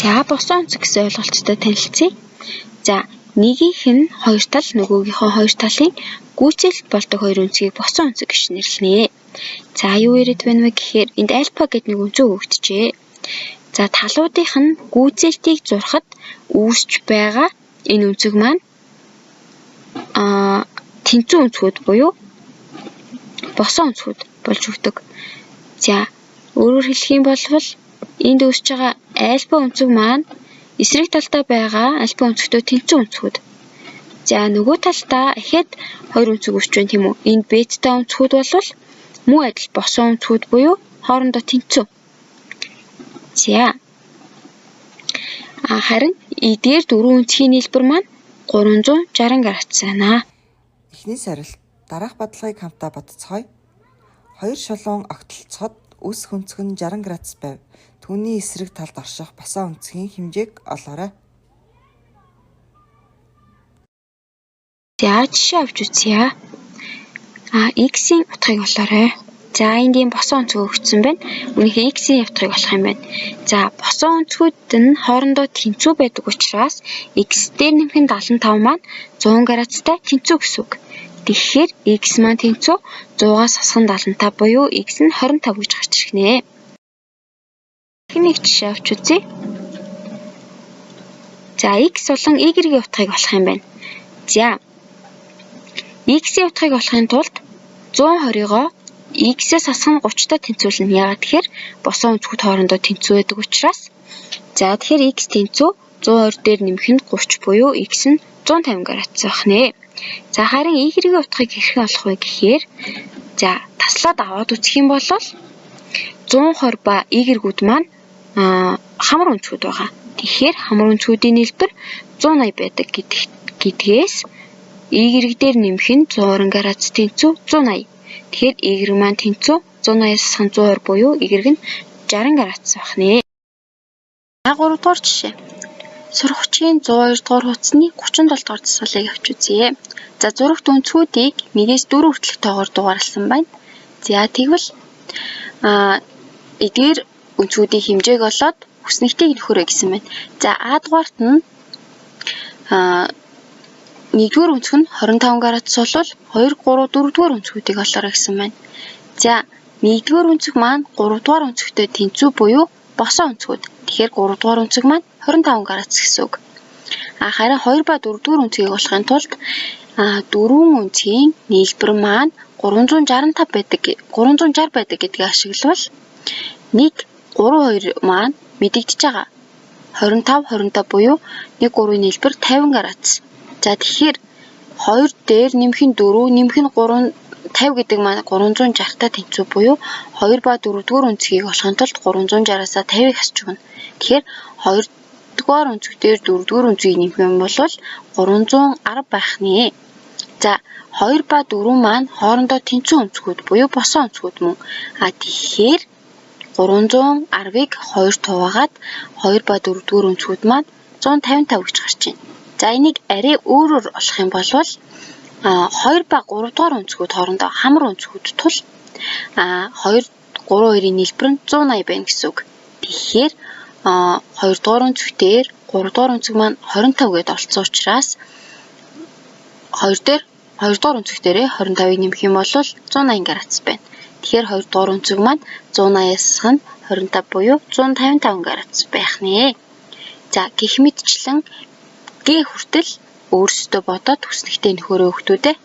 За босон онцөг гэсэн ойлголттой танилцъя. За нэгийнх нь хоёр тал нөгөөгийнхөө хоёр талын гүйцэлд болдог хоёр өнцгийг босон онцөг гэж нэрлэнэ. За юу яриад байна вэ гэхээр энд альфа гэдэг нэг өнцөг өгдөжээ. За талуудынх нь гүйцэлтийг зурхад үүсч байгаа энэ өнцөг маань тэнцүү өнцгүүд буюу босон өнцгүүд болж өгдөг. За өөрөөр хэлэх юм бол энд үүсэж байгаа альфа өнцөг маань эсрэг талдаа байгаа альфа өнцгтэй тэнцүү өнцгүүд. За нөгөө талдаа ихэд хоёр өнцөг үүсч байна тийм үү? Энд бета өнцгүүд бол муу адил босон өнцгүүд буюу хоорондоо тэнцүү. За харин эдгээр дөрвөн өнцгийн нийлбэр маань 360 градус байна. Эхний сорилт дараах бодлогыг хамтаа бодцгоё. Хоёр шулуун огтлцоход үс өнцөг нь 60 градус байв. Түүний эсрэг талд орших босон өнцгийн хэмжээг олоорой. За жишээ авч үзье. X-ийн утгыг олоорой. За энд ийм босон өнцөг өгсөн байна. Үүнийхээ X-ийн утгыг олох юм байна. За босон өнцгүүд нь хоорондоо тэнцүү байдаг учраас X дээр нэмэх нь 75 маань 100 градустай тэнцүү гэсэн үг. Тэгэхээр X маань тэнцүү 100-аас хасах нь 75 буюу X нь 25 гэж гарч ирнэ. Нэг жишээ авч үзье. За X болон Y-ийн утгыг олох юм байна. За X-ийн утгыг олохын тулд 120-оо X-ээс хасах нь 30-тай тэнцвүүлнэ. Яагаад тэгэхээр босон өнцгүүд хоорондоо тэнцүү байдаг учраас. За тэгэхээр X тэнцүү 120 дээр нэмэх нь 30 буюу X нь 150 градус байх нэ. За харин Y-ийн утгыг хэрхэн олох вэ гэхээр за таслаад аваад үзэх юм бол 120 ба Y-гүүд маань хамар өнцгүүд байгаа. Тэгэхээр хамар өнцгүүдийн нийлбэр 180 байдаг гэдгээс Y дээр нэмэх нь 120 градус тэнцүү 180. Тэгэхээр Y маань тэнцүү 180-аас 120 буюу Y нь 60 градус байх нэ. 3 дугаар жишээ. Сургагчийн 102 дугаар хуудасны 37 дугаар засвалыг авч үзье. За зурагт өнцгүүдийг 1-ээс 4 хүртэлх тоогоор дугаарласан байна. За тэгвэл эдгээр өнцгүүдийн хэмжээг олоод хүснэгтийг нөхөрөө гэсэн байна. За А дугаарт нь 1-р өнцөг нь 25 градус болвол 2, 3, 4-р өнцгүүдийг олоорой гэсэн байна. За 1-р өнцөг маань 3-р өнцөгтэй тэнцүү буюу босон өнцгүүд. Тэгэхээр 3-р өнцөг маань 25 градус гэсэн үг. Харин 2 ба 4-р өнцгийг олохын тулд дөрвөн өнцгийн нийлбэр маань 360 байдаг гэдгийг ашиглавал 1, 3, 2 маань мэдэгдэж байгаа. 25, 25 буюу 1, 3-ийн нийлбэр 50 градус. За тэгэхээр 2 дээр нэмэх нь 4, нэмэх нь 3, 50 гэдэг маань 360-тай тэнцүү буюу 2 ба 4-р өнцгийг олохын тулд 360-аас 50-ыг хасч өгнө. Тэгэхээр 2-р өнцөг дээр 4-р өнцгийг нэмэх юм бол 310 байх нэ. За 2 ба 4 маань хоорондоо тэнцүү өнцгүүд буюу босон өнцгүүд мөн. Тэгэхээр 310-ыг 2 туваагаад 2 ба 4-р өнцгүүд маань 155 гэж гарч байна. За энийг арай өөрөөр олох юм бол 2 ба 3-р өнцгүүд хоорондоо хамар өнцгүүд тул 2, 3, 2-ийн нийлбэр нь 180 байна гэсэн үг. Тэгэхээр 2-р өнцөг дээр 3-р өнцөг маань 25 гэдээ олцсон учраас 2-р өнцөг дээрээ 25-ыг нэмэх юм бол 180 градус байна. Тэгэхээр 2-р өнцөг маань 180-аас нь 25 буюу 155 градус байх нэ. За гэх мэтчлэн Г хүртэл өөрсдөө бодоод хүснэгтээ нөхөрөө өгтүүдээ.